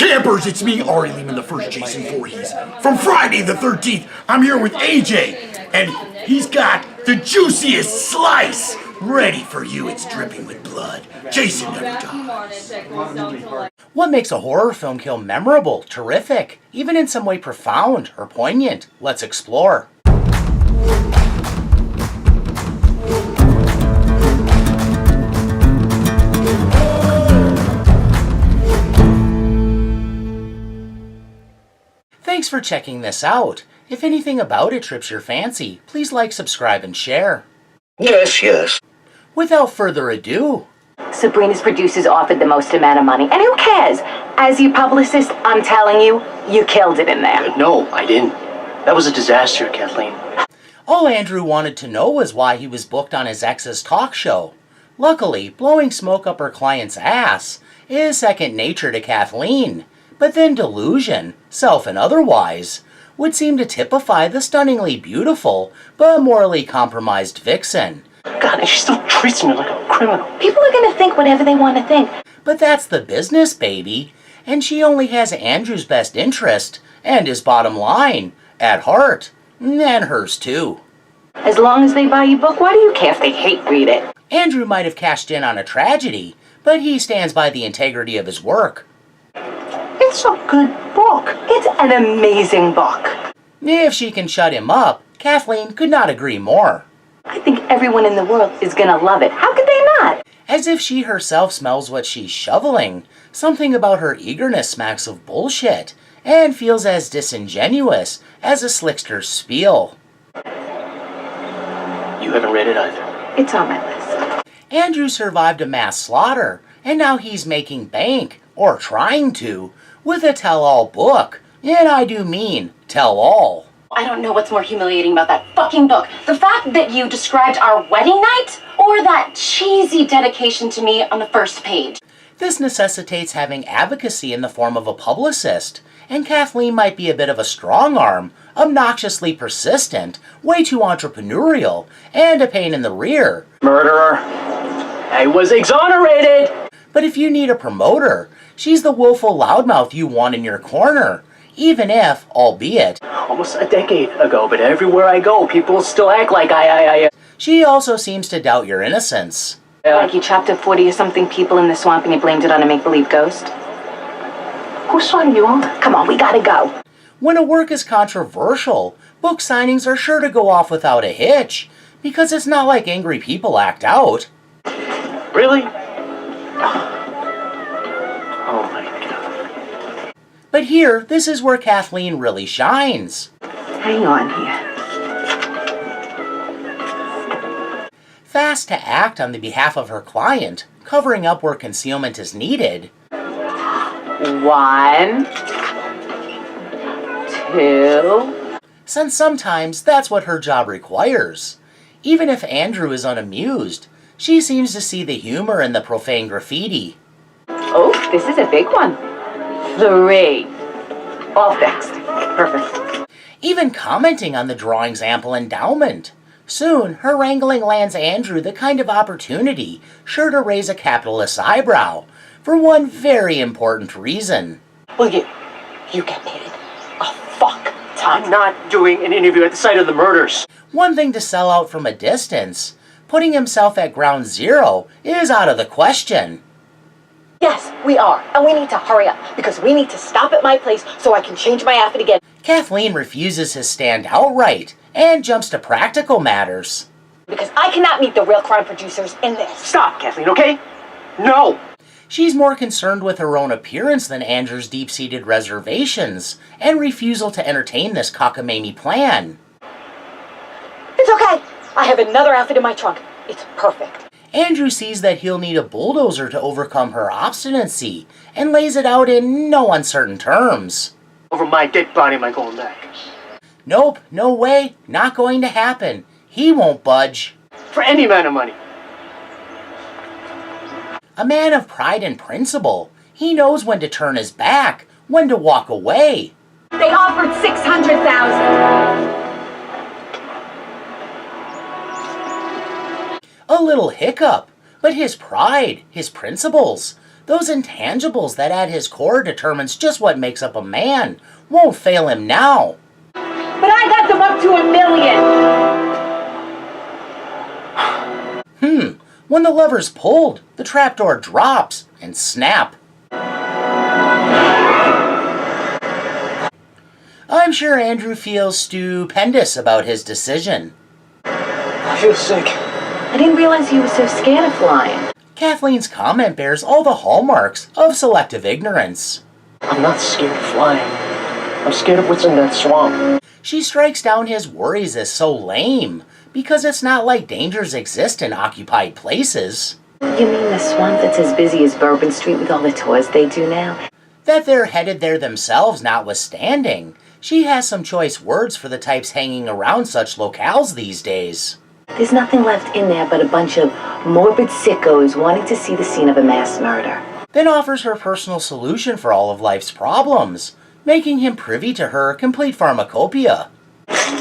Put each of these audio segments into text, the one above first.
Campers, it's me, Ari Lehman, the first Jason Voorhees. From Friday the 13th, I'm here with AJ, and he's got the juiciest slice ready for you. It's dripping with blood. Jason never dies. What makes a horror film kill memorable, terrific, even in some way profound or poignant? Let's explore. Thanks for checking this out. If anything about it trips your fancy, please like, subscribe, and share. Yes. Without further ado, Sabrina's producers offered the most amount of money, and who cares? As your publicist, I'm telling you, you killed it in there. No, I didn't. That was a disaster, Kathleen. all Andrew wanted to know was why he was booked on his ex's talk show. Luckily, blowing smoke up her client's ass is second nature to Kathleen, but then delusion, self and otherwise, would seem to typify the stunningly beautiful but morally compromised vixen. God, and she still treats me like a criminal. People are going to think whatever they want to think. But that's the business, baby, and she only has Andrew's best interest and his bottom line at heart, and hers too. As long as they buy your book, why do you care if they hate read it? Andrew might have cashed in on a tragedy, but he stands by the integrity of his work. It's a good book. It's an amazing book. If she can shut him up, Kathleen could not agree more. I think everyone in the world is going to love it. How could they not? As if she herself smells what she's shoveling. Something about her eagerness smacks of bullshit, and feels as disingenuous as a slickster's spiel. You haven't read it either. It's on my list. Andrew survived a mass slaughter, and now he's making bank, or trying to, with a tell-all book. And I do mean tell-all. I don't know what's more humiliating about that fucking book. The fact that you described our wedding night, or that cheesy dedication to me on the first page. This necessitates having advocacy in the form of a publicist, and Kathleen might be a bit of a strong arm, obnoxiously persistent, way too entrepreneurial, and a pain in the rear. Murderer. I was exonerated! But if you need a promoter, she's the willful loudmouth you want in your corner, even if, albeit, Almost a decade ago, but everywhere I go, people still act like she also seems to doubt your innocence. Like you chopped up 40 or something people in the swamp and you blamed it on a make-believe ghost? Whose side are you on? Come on, we gotta go. When a work is controversial, book signings are sure to go off without a hitch, because it's not like angry people act out. Really? Oh my God. But here, this is where Kathleen really shines. Hang on here. Fast to act on the behalf of her client, covering up where concealment is needed. 1, 2. Since sometimes that's what her job requires. Even if Andrew is unamused, she seems to see the humor in the profane graffiti. Oh, this is a big one. 3. All fixed. Perfect. Even commenting on the drawing's ample endowment. Soon, her wrangling lands Andrew the kind of opportunity sure to raise a capitalist's eyebrow, for one very important reason. Well, you get paid a fuck ton. I'm not doing an interview at the site of the murders. One thing to sell out from a distance, putting himself at ground zero is out of the question. Yes, we are. And we need to hurry up, because we need to stop at my place so I can change my outfit again. Kathleen refuses his stand outright and jumps to practical matters. Because I cannot meet the real crime producers in this. Stop, Kathleen, okay? No! She's more concerned with her own appearance than Andrew's deep-seated reservations and refusal to entertain this cockamamie plan. It's okay. I have another outfit in my trunk. It's perfect. Andrew sees that he'll need a bulldozer to overcome her obstinacy and lays it out in no uncertain terms. Over my dead body, my going back. Nope, no way, not going to happen. He won't budge. For any amount of money. A man of pride and principle, he knows when to turn his back, when to walk away. They offered $600,000. A little hiccup, but his pride, his principles, Those intangibles that at his core determines just what makes up a man won't fail him now. But I got them up to $1 million. When the lever's pulled, the trapdoor drops and snap. I'm sure Andrew feels stupendous about his decision. I feel sick. I didn't realize you were so scared of flying. Kathleen's comment bears all the hallmarks of selective ignorance. I'm not scared of flying. I'm scared of what's in that swamp. She strikes down his worries as so lame, because it's not like dangers exist in occupied places. You mean the swamp that's as busy as Bourbon Street with all the tours they do now? That they're headed there themselves notwithstanding, she has some choice words for the types hanging around such locales these days. There's nothing left in there but a bunch of morbid sickos wanting to see the scene of a mass murder. Then offers her personal solution for all of life's problems, making him privy to her complete pharmacopoeia.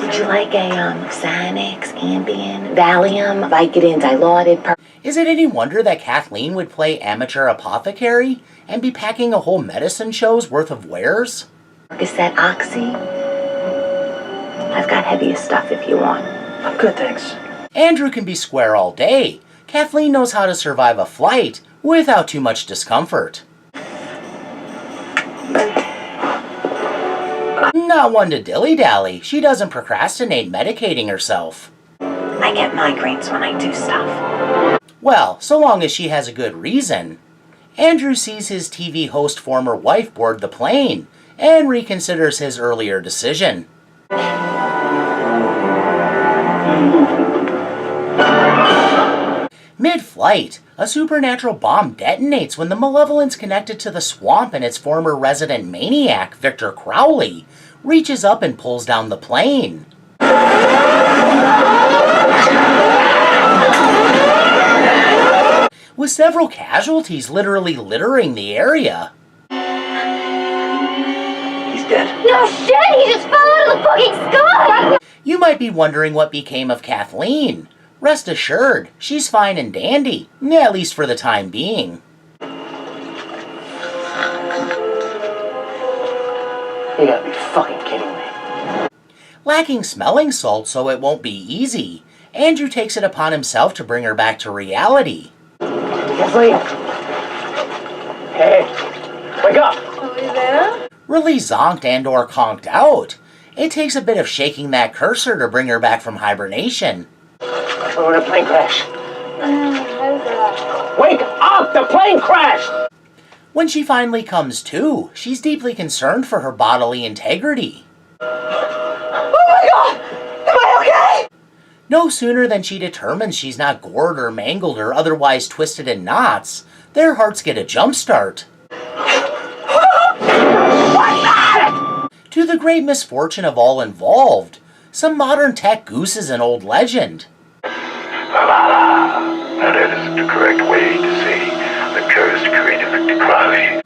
Would you like a Xanax, Ambien, Valium, Vicodin, Dilaudid, Is it any wonder that Kathleen would play amateur apothecary and be packing a whole medicine show's worth of wares? Percocet, Oxy? I've got heavier stuff if you want. I'm good, thanks. Andrew can be square all day. Kathleen knows how to survive a flight without too much discomfort. Not one to dilly-dally. She doesn't procrastinate medicating herself. I get migraines when I do stuff. Well, so long as she has a good reason. Andrew sees his TV host former wife board the plane and reconsiders his earlier decision. Mid-flight, a supernatural bomb detonates when the malevolence connected to the swamp and its former resident maniac, Victor Crowley, reaches up and pulls down the plane. With several casualties literally littering the area. He's dead. No shit, he just fell out of the fucking sky! You might be wondering what became of Kathleen. Rest assured, she's fine and dandy, at least for the time being. You gotta be fucking kidding me. Lacking smelling salts, so it won't be easy, Andrew takes it upon himself to bring her back to reality. Kathleen! Hey! Wake up! Are we there? Really zonked and or conked out. It takes a bit of shaking that cursor to bring her back from hibernation. We're in a plane crash. Wake up! The plane crashed! When she finally comes to, she's deeply concerned for her bodily integrity. Oh my god! Am I okay? No sooner than she determines she's not gored or mangled or otherwise twisted in knots, their hearts get a jump start. To the great misfortune of all involved, some modern tech gooses an old legend. That is the correct way to say the cursed creative Victor Crowley.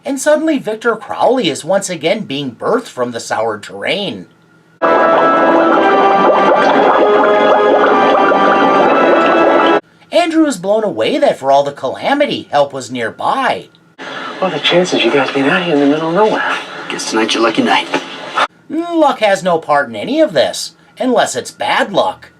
And suddenly Victor Crowley is once again being birthed from the soured terrain. Andrew is blown away that for all the calamity, help was nearby. What are the chances you guys being out here in the middle of nowhere? Guess tonight's your lucky night. Luck has no part in any of this, unless it's bad luck.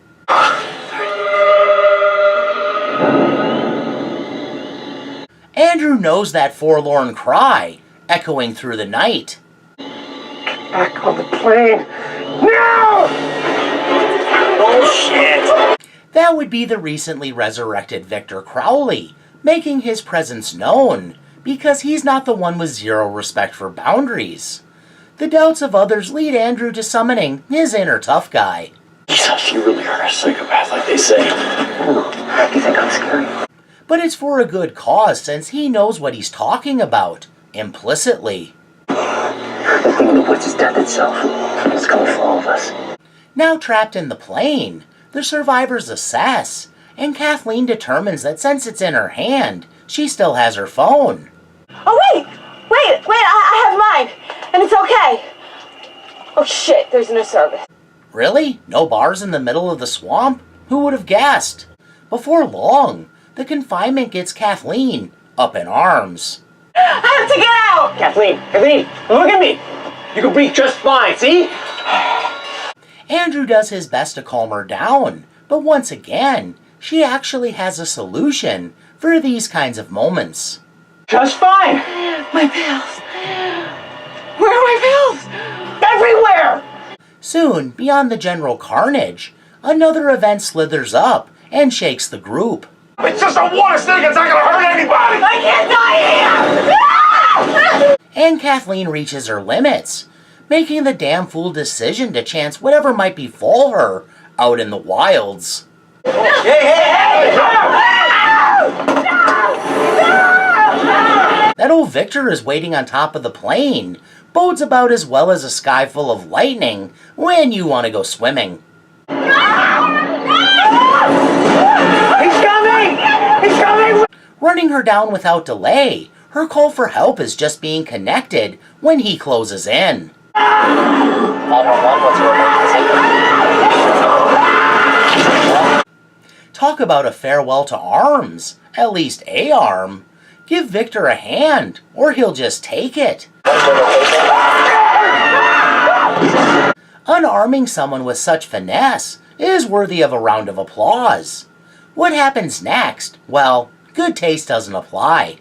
Andrew knows that forlorn cry, echoing through the night. Get back on the plane! Now! Bullshit! That would be the recently resurrected Victor Crowley, making his presence known, because he's not the one with zero respect for boundaries. The doubts of others lead Andrew to summoning his inner tough guy. Jesus, you really are a psychopath like they say. You think I'm scary? But it's for a good cause, since he knows what he's talking about, implicitly. The thing in the woods is death itself. It's coming for all of us. Now trapped in the plane, the survivors assess, and Kathleen determines that since it's in her hand, she still has her phone. Oh, wait, I have mine, and it's okay. Oh, shit, there's no service. Really? No bars in the middle of the swamp? Who would have guessed? Before long, the confinement gets Kathleen up in arms. I have to get out! Kathleen, look at me! You can breathe just fine, see? Andrew does his best to calm her down, but once again, she actually has a solution for these kinds of moments. Just fine! My pills. Where are my pills? Everywhere! Soon, beyond the general carnage, another event slithers up and shakes the group. It's just a water snake, it's not gonna hurt anybody! I can't die here! And Kathleen reaches her limits, making the damn fool decision to chance whatever might befall her out in the wilds. That old Victor is waiting on top of the plane bodes about as well as a sky full of lightning when you want to go swimming. He's coming! He's coming! Running her down without delay, her call for help is just being connected when he closes in. 911, what's your emergency? Talk about a farewell to arms, at least a arm. Give Victor a hand, or he'll just take it. Unarming someone with such finesse is worthy of a round of applause. What happens next? Well, good taste doesn't apply.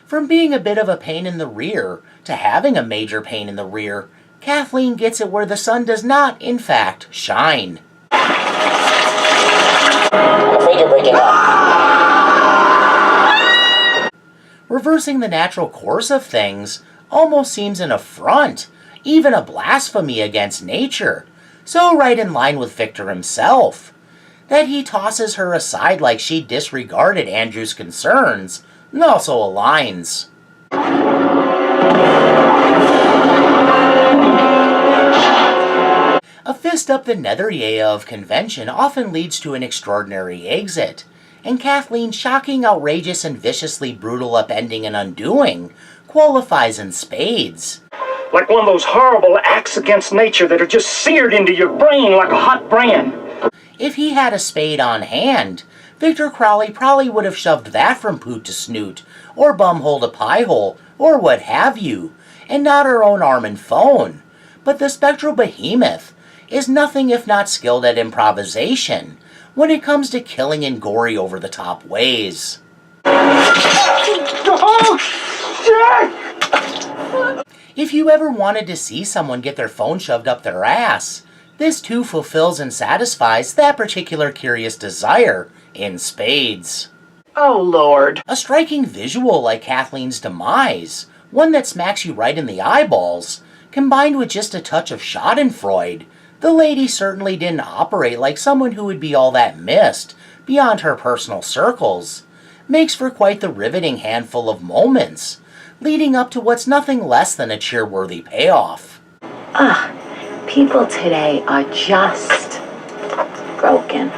From being a bit of a pain in the rear to having a major pain in the rear, Kathleen gets it where the sun does not, in fact, shine. I'm afraid you're breaking up. Reversing the natural course of things almost seems an affront, even a blasphemy against nature, so right in line with Victor himself. That he tosses her aside like she disregarded Andrew's concerns also aligns. A fist up the nether of convention often leads to an extraordinary exit, and Kathleen's shocking, outrageous, and viciously brutal upending and undoing qualifies in spades. Like one of those horrible acts against nature that are just seared into your brain like a hot brand. If he had a spade on hand, Victor Crowley probably would have shoved that from poot to snoot, or bumhole to piehole, or what have you, and not her own arm and phone. But the spectral behemoth is nothing if not skilled at improvisation when it comes to killing in gory over-the-top ways. Oh, shit! If you ever wanted to see someone get their phone shoved up their ass, this too fulfills and satisfies that particular curious desire in spades. Oh, Lord. A striking visual like Kathleen's demise, one that smacks you right in the eyeballs, combined with just a touch of schadenfreude, the lady certainly didn't operate like someone who would be all that missed beyond her personal circles, makes for quite the riveting handful of moments, leading up to what's nothing less than a cheer-worthy payoff. People today are just broken.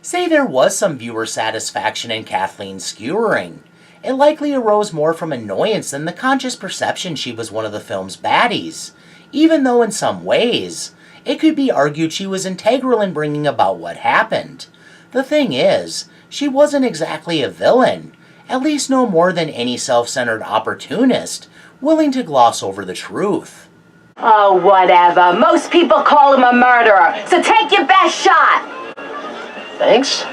Say there was some viewer satisfaction in Kathleen's skewering. It likely arose more from annoyance than the conscious perception she was one of the film's baddies, even though in some ways, it could be argued she was integral in bringing about what happened. The thing is, she wasn't exactly a villain, at least no more than any self-centered opportunist willing to gloss over the truth. Oh, whatever. Most people call him a murderer, so take your best shot. Thanks.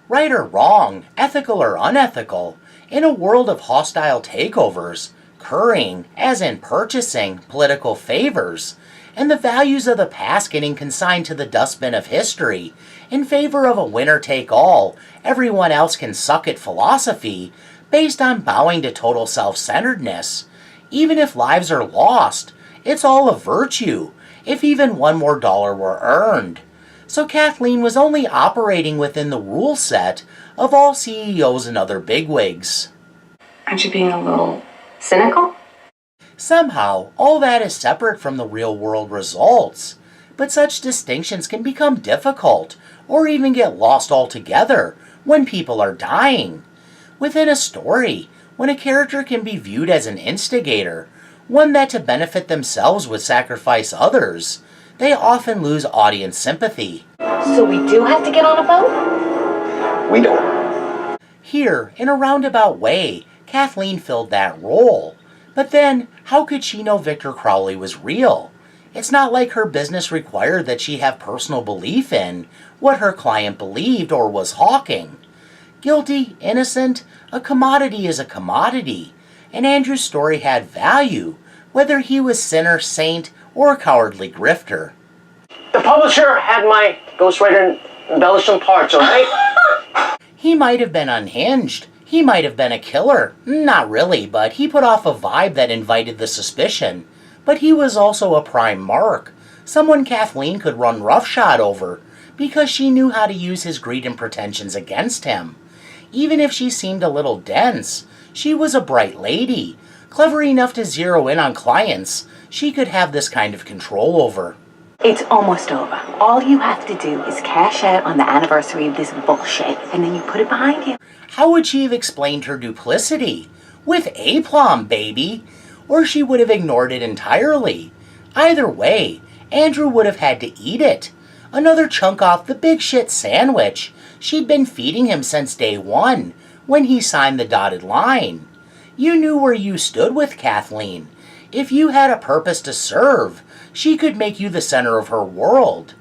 Right or wrong, ethical or unethical, in a world of hostile takeovers, currying, as in purchasing, political favors, and the values of the past getting consigned to the dustbin of history in favor of a winner-take-all, everyone else can suck it philosophy based on bowing to total self-centeredness. Even if lives are lost, it's all a virtue, if even one more dollar were earned. So Kathleen was only operating within the rule set of all CEOs and other bigwigs. Aren't you being a little cynical? Somehow, all that is separate from the real-world results, but such distinctions can become difficult, or even get lost altogether, when people are dying. Within a story, when a character can be viewed as an instigator, one that to benefit themselves would sacrifice others, they often lose audience sympathy. So we do have to get on a boat? We don't. Here, in a roundabout way, Kathleen filled that role. But then, how could she know Victor Crowley was real? It's not like her business required that she have personal belief in what her client believed or was hawking. Guilty, innocent, a commodity is a commodity, and Andrew's story had value, whether he was sinner, saint, or cowardly grifter. The publisher had my ghostwriter embellish some parts, alright? He might have been unhinged. He might have been a killer. Not really, but he put off a vibe that invited the suspicion. But he was also a prime mark, someone Kathleen could run roughshod over, because she knew how to use his greed and pretensions against him. Even if she seemed a little dense, she was a bright lady, clever enough to zero in on clients she could have this kind of control over. It's almost over. All you have to do is cash out on the anniversary of this bullshit, and then you put it behind you. How would she have explained her duplicity? With aplomb, baby! Or she would have ignored it entirely. Either way, Andrew would have had to eat it. Another chunk off the big shit sandwich she'd been feeding him since day one, when he signed the dotted line. You knew where you stood with Kathleen. If you had a purpose to serve, she could make you the center of her world.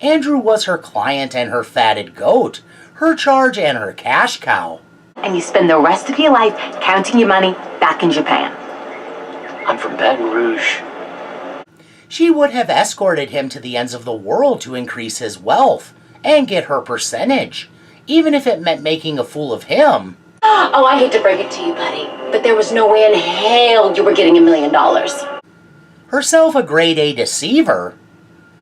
Andrew was her client and her fatted goat, her charge and her cash cow. And you spend the rest of your life counting your money back in Japan. I'm from Baton Rouge. She would have escorted him to the ends of the world to increase his wealth and get her percentage, even if it meant making a fool of him. Oh, I hate to break it to you, buddy, but there was no way in hell you were getting $1 million. Herself a grade A deceiver.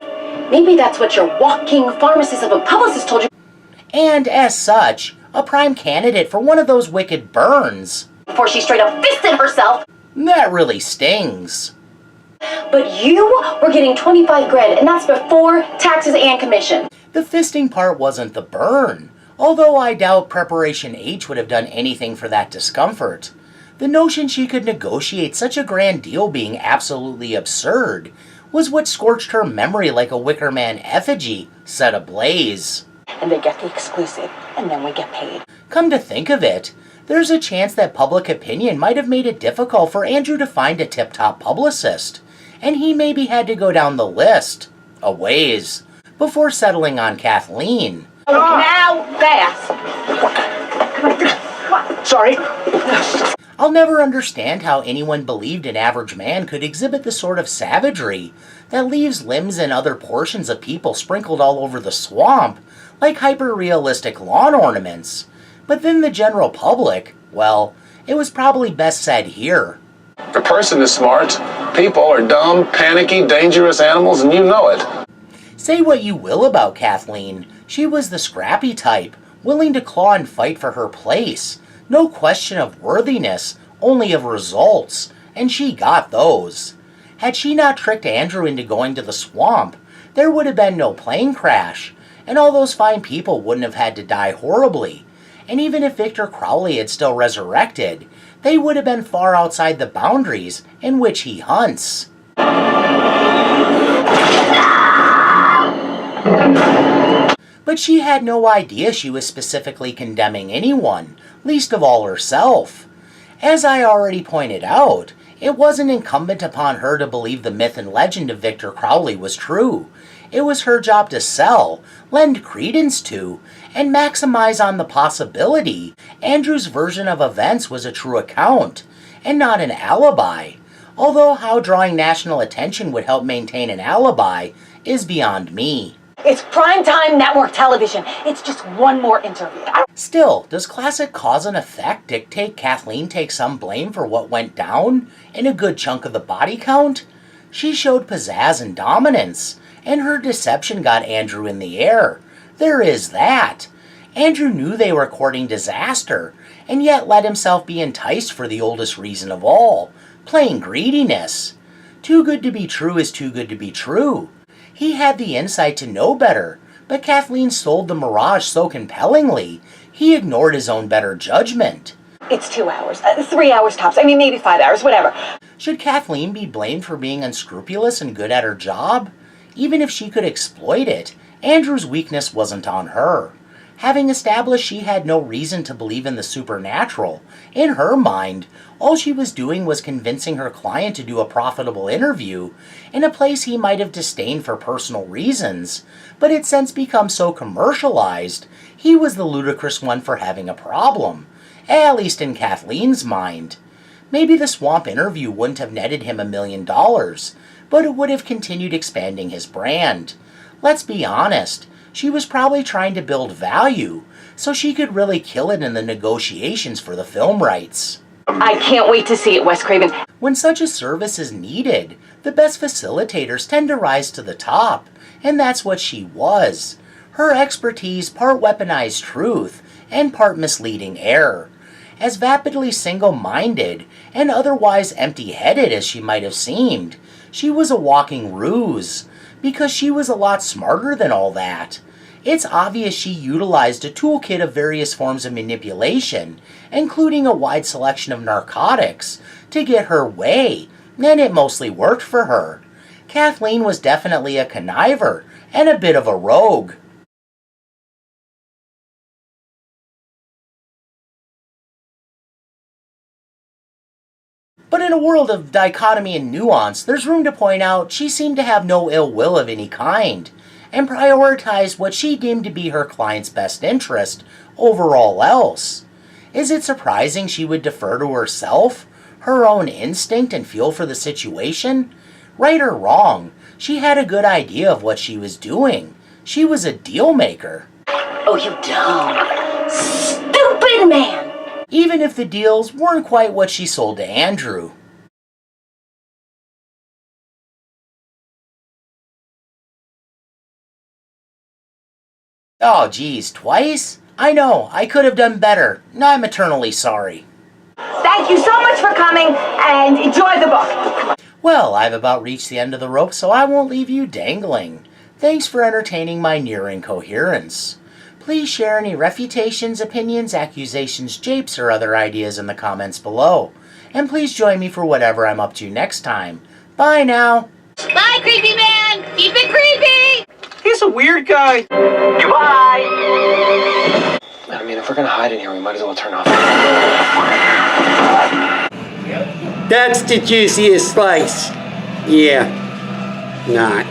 Maybe that's what your walking pharmacist of a publicist told you. And as such, a prime candidate for one of those wicked burns. Before she straight up fisted herself. That really stings. But you were getting 25 grand, and that's before taxes and commission. The fisting part wasn't the burn, although I doubt Preparation H would have done anything for that discomfort. The notion she could negotiate such a grand deal being absolutely absurd was what scorched her memory like a Wicker Man effigy set ablaze. And they get the exclusive, and then we get paid. Come to think of it, there's a chance that public opinion might have made it difficult for Andrew to find a tip-top publicist, and he maybe had to go down the list, a ways, before settling on Kathleen. Now, fast! Sorry. I'll never understand how anyone believed an average man could exhibit the sort of savagery that leaves limbs and other portions of people sprinkled all over the swamp like hyper-realistic lawn ornaments. But then the general public, well, it was probably best said here. If a person is smart, people are dumb, panicky, dangerous animals, and you know it. Say what you will about Kathleen, she was the scrappy type, willing to claw and fight for her place. No question of worthiness, only of results, and she got those. Had she not tricked Andrew into going to the swamp, there would have been no plane crash, and all those fine people wouldn't have had to die horribly. And even if Victor Crowley had still resurrected, they would have been far outside the boundaries in which he hunts. But she had no idea she was specifically condemning anyone, least of all herself. As I already pointed out, it wasn't incumbent upon her to believe the myth and legend of Victor Crowley was true. It was her job to sell, lend credence to, and maximize on the possibility Andrew's version of events was a true account, and not an alibi. Although how drawing national attention would help maintain an alibi is beyond me. It's primetime network television. It's just one more interview. Still, does classic cause and effect dictate Kathleen take some blame for what went down in a good chunk of the body count? She showed pizzazz and dominance, and her deception got Andrew in the air. There is that. Andrew knew they were courting disaster, and yet let himself be enticed for the oldest reason of all, plain greediness. Too good to be true is too good to be true. He had the insight to know better, but Kathleen sold the mirage so compellingly, he ignored his own better judgment. It's 2 hours, 3 hours tops. I mean, maybe 5 hours, whatever. Should Kathleen be blamed for being unscrupulous and good at her job? Even if she could exploit it, Andrew's weakness wasn't on her. Having established she had no reason to believe in the supernatural, in her mind, all she was doing was convincing her client to do a profitable interview in a place he might have disdained for personal reasons, but had since become so commercialized, he was the ludicrous one for having a problem, at least in Kathleen's mind. Maybe the swamp interview wouldn't have netted him $1 million, but it would have continued expanding his brand. Let's be honest, she was probably trying to build value, so she could really kill it in the negotiations for the film rights. I can't wait to see it, Wes Craven. When such a service is needed, the best facilitators tend to rise to the top, and that's what she was. Her expertise part weaponized truth and part misleading error. As vapidly single-minded and otherwise empty-headed as she might have seemed, she was a walking ruse, because she was a lot smarter than all that. It's obvious she utilized a toolkit of various forms of manipulation, including a wide selection of narcotics, to get her way, and it mostly worked for her. Kathleen was definitely a conniver, and a bit of a rogue. But in a world of dichotomy and nuance, there's room to point out she seemed to have no ill will of any kind, and prioritized what she deemed to be her client's best interest over all else. Is it surprising she would defer to herself, her own instinct and feel for the situation? Right or wrong, she had a good idea of what she was doing. She was a deal maker. Oh, you dumb, stupid man! Even if the deals weren't quite what she sold to Andrew. Oh geez, twice? I know, I could have done better. I'm eternally sorry. Thank you so much for coming, and enjoy the book. Well, I've about reached the end of the rope, so I won't leave you dangling. Thanks for entertaining my near incoherence. Please share any refutations, opinions, accusations, japes, or other ideas in the comments below. And please join me for whatever I'm up to next time. Bye now! Bye, creepy man! Keep it creepy! He's a weird guy. Goodbye. I mean, if we're gonna hide in here, we might as well turn off. That's the juiciest slice. Yeah, not.